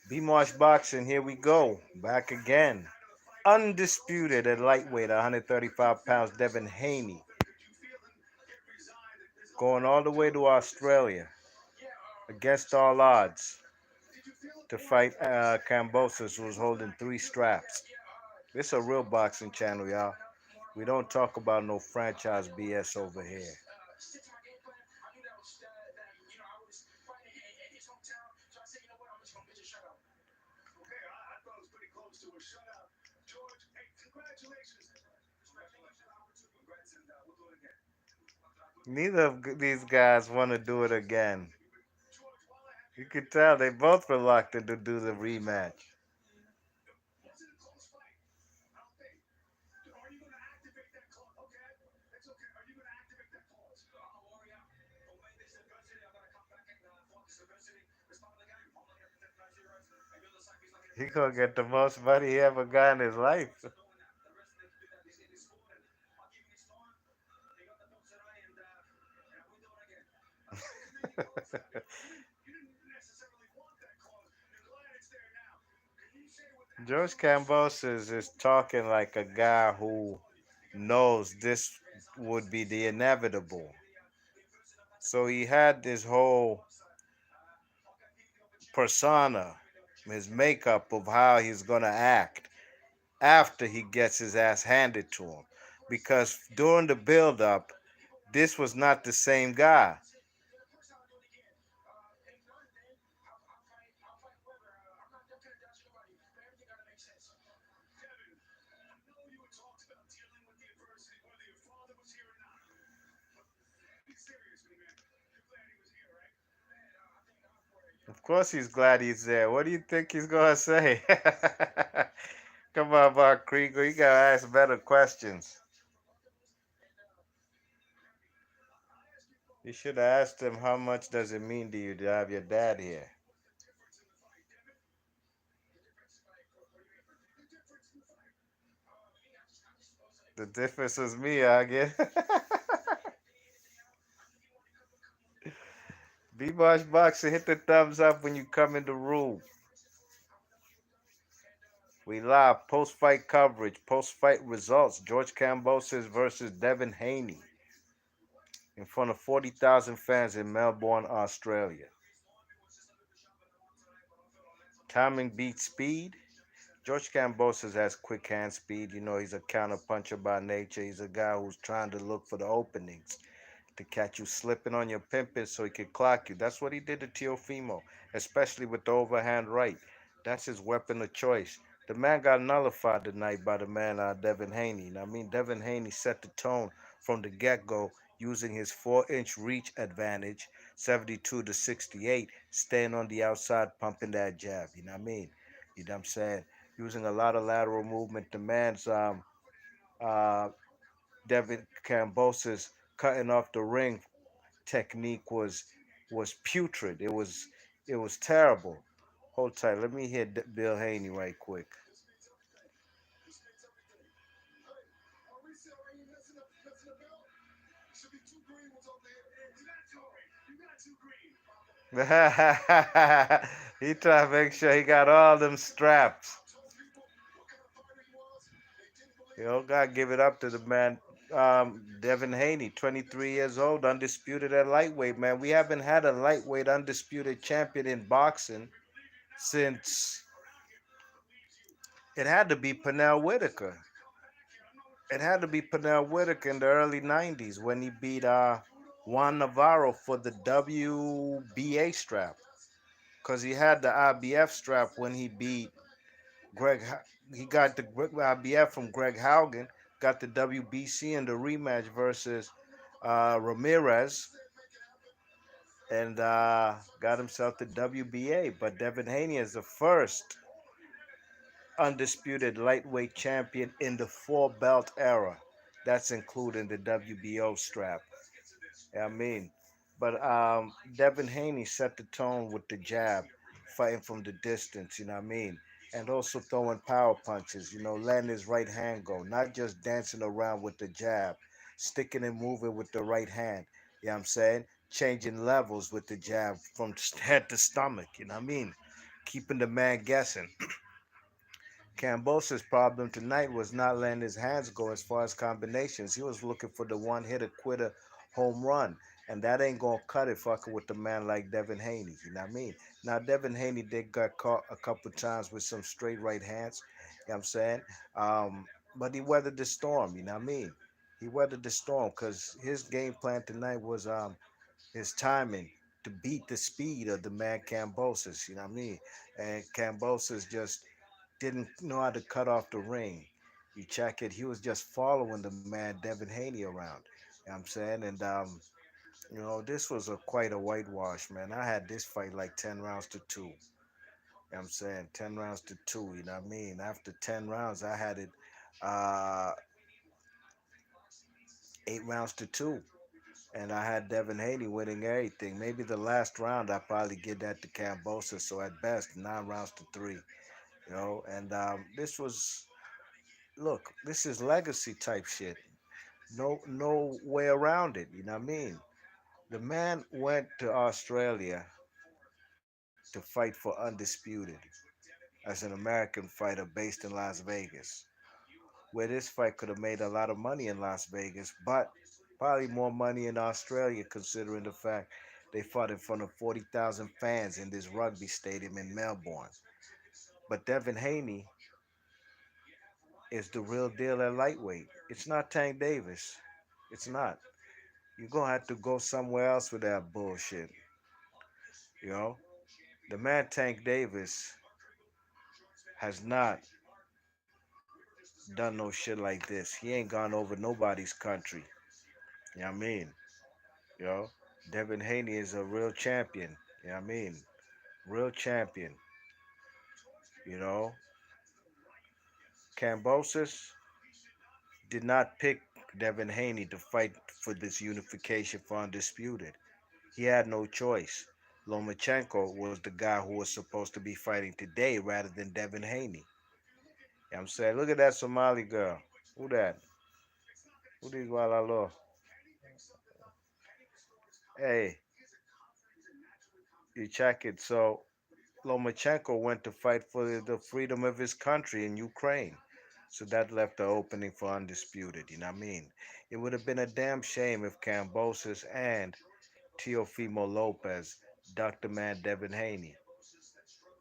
B-Marsh Boxing, here we go. Back again. Undisputed at lightweight, 135 pounds, Devin Haney. Going all the way to Australia against all odds to fight Kambosos, who's holding 3 straps. This is a real boxing channel, y'all. We don't talk about no franchise BS over here. Neither of these guys want to do it again. You can tell they both reluctant to do the rematch. He gonna get the most money he ever got in his life. George Kambosos is talking like a guy who knows this would be the inevitable. So he had this whole persona, his makeup of how he's gonna act after he gets his ass handed to him. Because during the build up, this was not the same guy. Of course he's glad he's there. What do you think he's gonna say? Come on, Mark Krieger, you gotta ask better questions. You should have asked him how much does it mean to you to have your dad here. The difference was me, I get. B-Bosh Boxer, hit the thumbs up when you come in the room. We live post-fight coverage, post-fight results. George Kambosos versus Devin Haney in front of 40,000 fans in Melbourne, Australia. Timing beats speed. George Kambosos has quick hand speed. You know, he's a counter puncher by nature. He's a guy who's trying to look for the openings to catch you slipping on your pimpin so he could clock you. That's what he did to Teofimo, especially with the overhand right. That's his weapon of choice. The man got nullified tonight by the man Devin Haney. I mean, Devin Haney set the tone from the get-go using his 4-inch reach advantage, 72 to 68, staying on the outside, pumping that jab. You know what I mean? You know what I'm saying? Using a lot of lateral movement. The man's uh, Devin Cambosis cutting off the ring technique was putrid. It was terrible. Hold tight. Let me hit Bill Haney right quick. He trying to make sure he got all them straps. You know, gotta give it up to the man, Devin Haney, 23 years old, undisputed at lightweight. Man, we haven't had a lightweight undisputed champion in boxing since it had to be Pernell Whitaker. It had to be Pernell Whitaker in the early 90s when he beat Juan Navarro for the WBA strap. Because he had the IBF strap when he beat Greg. He got the IBF from Greg Haugen, got the WBC in the rematch versus Ramirez, and got himself the WBA. But Devin Haney is the first undisputed lightweight champion in the 4 belt era. That's including the WBO strap. I mean, but Devin Haney set the tone with the jab, fighting from the distance. You know what I mean? And also throwing power punches. You know, letting his right hand go, not just dancing around with the jab, sticking and moving with the right hand. You know what I'm saying? changing levels with the jab from head to stomach. You know what I mean? Keeping the man guessing. Kambosos' problem tonight was not letting his hands go as far as combinations. He was looking for the one hitter quitter home run. And that ain't gonna cut it fucking with a man like Devin Haney. You know what I mean? Now Devin Haney did got caught a couple times with some straight right hands. You know what I'm saying? But he weathered the storm, you know what I mean? He weathered the storm because his game plan tonight was his timing to beat the speed of the man Kambosos, you know what I mean? And Kambosos just didn't know how to cut off the ring. You check it, he was just following the man Devin Haney around. You know what I'm saying? And this was a quite a whitewash, man. I had this fight like 10 rounds to 2. You know what I'm saying? 10 rounds to 2, you know what I mean? After 10 rounds, I had it uh 8 rounds to 2. And I had Devin Haney winning everything. Maybe the last round I probably give that to Cambosa. So at best, 9 rounds to 3. And this was look, this is legacy type shit. No way around it. You know what I mean? The man went to Australia to fight for Undisputed as an American fighter based in Las Vegas, where this fight could have made a lot of money in Las Vegas, but probably more money in Australia considering the fact they fought in front of 40,000 fans in this rugby stadium in Melbourne. But Devin Haney is the real deal at lightweight. It's not Tank Davis. It's not. You're gonna have to go somewhere else with that bullshit. You know, the man Tank Davis has not done no shit like this. He ain't gone over nobody's country. You know what I mean? You know, Devin Haney is a real champion. You know what I mean? Real champion. You know, Kambosos did not pick Devin Haney to fight for this unification for Undisputed. He had no choice. Lomachenko was the guy who was supposed to be fighting today rather than Devin Haney. You know what I'm saying? Look at that Somali girl. Who that? Who these Walalo? Hey, you check it. So Lomachenko went to fight for the freedom of his country in Ukraine. So that left the opening for Undisputed, you know what I mean? It would have been a damn shame if Cambosos and Teofimo Lopez ducked the man Devin Haney,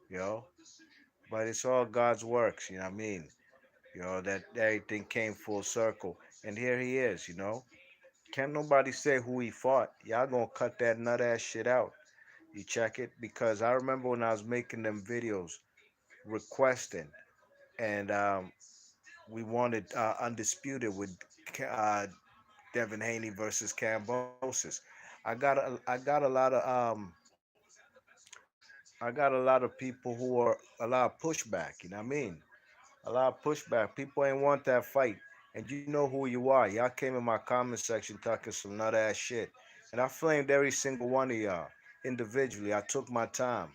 you know? But it's all God's works, you know what I mean? That everything came full circle. And here he is, you know? Can't nobody say who he fought. Y'all gonna cut that nut ass shit out. You check it? Because I remember when I was making them videos requesting, and we wanted Undisputed with uh, Devin Haney versus Kambosos. I got a lot of people who are a lot of pushback. You know what I mean? A lot of pushback. People ain't want that fight. And you know who you are. Y'all came in my comment section talking some nut ass shit. And I flamed every single one of y'all individually. I took my time.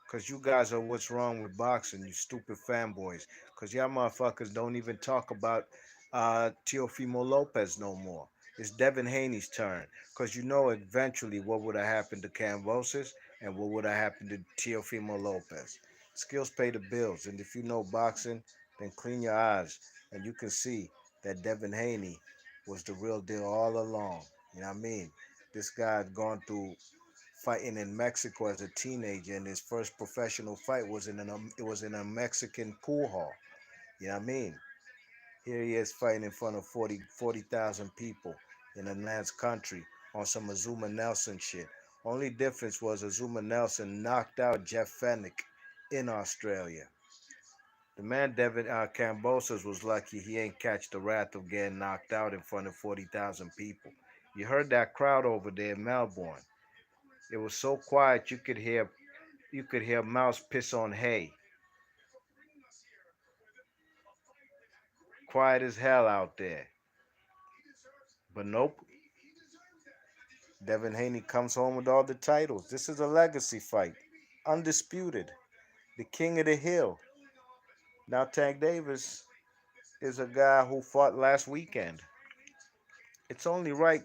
Because you guys are what's wrong with boxing, you stupid fanboys. Because y'all motherfuckers don't even talk about Teofimo Lopez no more. It's Devin Haney's turn. Because you know eventually what would have happened to Cambosos and what would have happened to Teofimo Lopez. Skills pay the bills. And if you know boxing, then clean your eyes. And you can see that Devin Haney was the real deal all along. You know what I mean? This guy had gone through fighting in Mexico as a teenager, and his first professional fight was in a Mexican pool hall. You know what I mean? Here he is fighting in front of 40,000 people in a man's country on some Azuma Nelson shit. Only difference was Azuma Nelson knocked out Jeff Fennick in Australia. The man Devin Cambosos was lucky he ain't catch the wrath of getting knocked out in front of 40,000 people. You heard that crowd over there in Melbourne. It was so quiet you could hear mouse piss on hay. Quiet as hell out there. But nope, Devin Haney comes home with all the titles. This is a legacy fight. Undisputed. The king of the hill. Now Tank Davis is a guy who fought last weekend. It's only right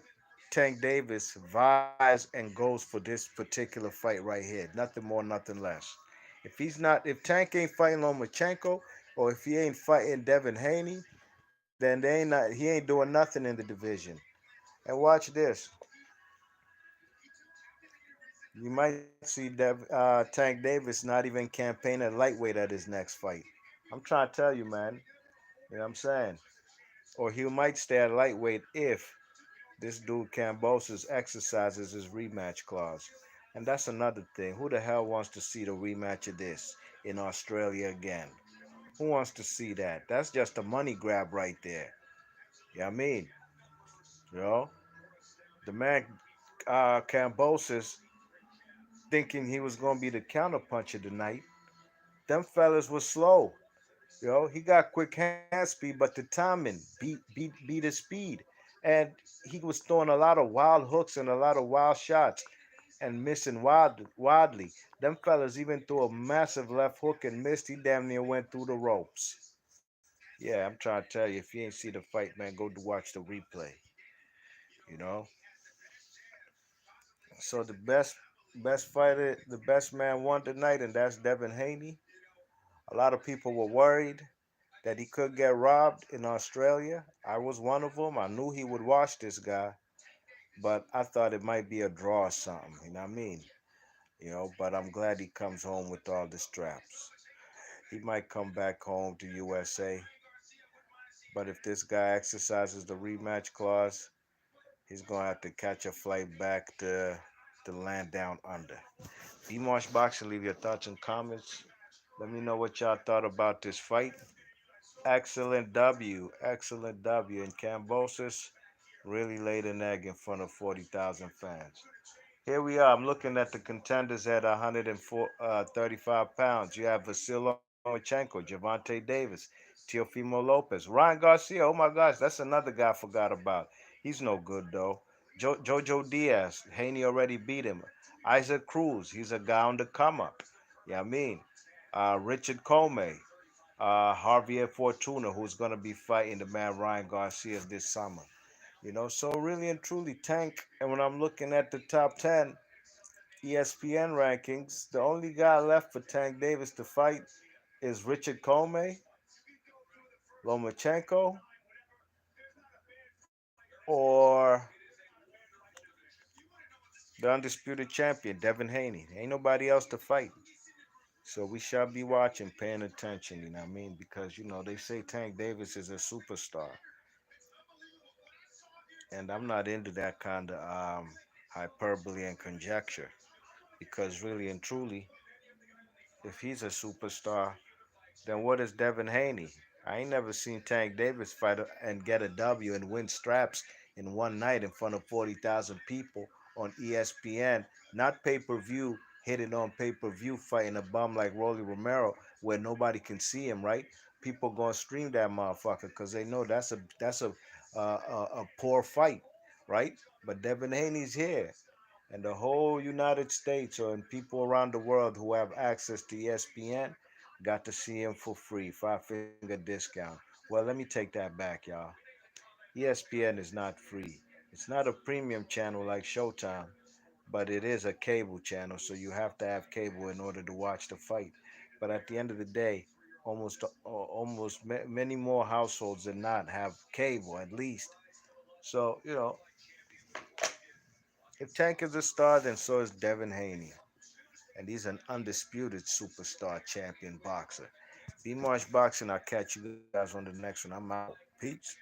Tank Davis vies and goes for this particular fight right here. Nothing more, nothing less. If Tank ain't fighting Lomachenko, or if he ain't fighting Devin Haney, then he ain't doing nothing in the division. And watch this. You might see Tank Davis not even campaign at lightweight at his next fight. I'm trying to tell you, man. You know what I'm saying? Or he might stay at lightweight if this dude Kambosos exercises his rematch clause. And that's another thing. Who the hell wants to see the rematch of this in Australia again? Who wants to see that? That's just a money grab right there. You know what I mean? You know? The man Kambosos thinking he was gonna be the counterpuncher tonight. Them fellas was slow. He got quick hand speed, but the timing beat his speed. And he was throwing a lot of wild hooks and a lot of wild shots and missing wildly. Them fellas even threw a massive left hook and missed. He damn near went through the ropes. Yeah, I'm trying to tell you, if you ain't see the fight, man, go to watch the replay. You know. So the best fighter, the best man won tonight, and that's Devin Haney. A lot of people were worried that he could get robbed in Australia. I was one of them. I knew he would watch this guy, but I thought it might be a draw or something. You know what I mean? But I'm glad he comes home with all the straps. He might come back home to USA, but if this guy exercises the rematch clause, he's gonna have to catch a flight back to land down under. B Marsh Boxing, leave your thoughts and comments. Let me know what y'all thought about this fight. Excellent W. And Kambosos really laid an egg in front of 40,000 fans. Here we are. I'm looking at the contenders at 135 pounds. You have Vasil Lomachenko, Javante Davis, Teofimo Lopez, Ryan Garcia. Oh my gosh, that's another guy I forgot about. He's no good though. Jojo Diaz, Haney already beat him. Isaac Cruz, he's a guy on the come up. Yeah, I mean, Richard Comey, Javier Fortuna, who's going to be fighting the man Ryan Garcia this summer. So really and truly, Tank. And when I'm looking at the top 10 ESPN rankings, the only guy left for Tank Davis to fight is Richard Comey, Lomachenko, or the undisputed champion, Devin Haney. Ain't nobody else to fight. So we shall be watching, paying attention, you know what I mean? Because, they say Tank Davis is a superstar. And I'm not into that kind of hyperbole and conjecture. Because really and truly, if he's a superstar, then what is Devin Haney? I ain't never seen Tank Davis fight and get a W and win straps in one night in front of 40,000 people on ESPN, not pay per view, hit it on pay per view, fighting a bum like Rolly Romero where nobody can see him, right? People gonna stream that motherfucker because they know that's a poor fight, right? But Devin Haney's here, and the whole United States and people around the world who have access to ESPN got to see him for free, 5 finger discount. Well, let me take that back, y'all. ESPN is not free. It's not a premium channel like Showtime, but it is a cable channel, so you have to have cable in order to watch the fight. But at the end of the day, many more households than not have cable at least. So if Tank is a star, then so is Devin Haney, and he's an undisputed superstar champion boxer. B Marsh Boxing. I'll catch you guys on the next one. I'm out. Peace.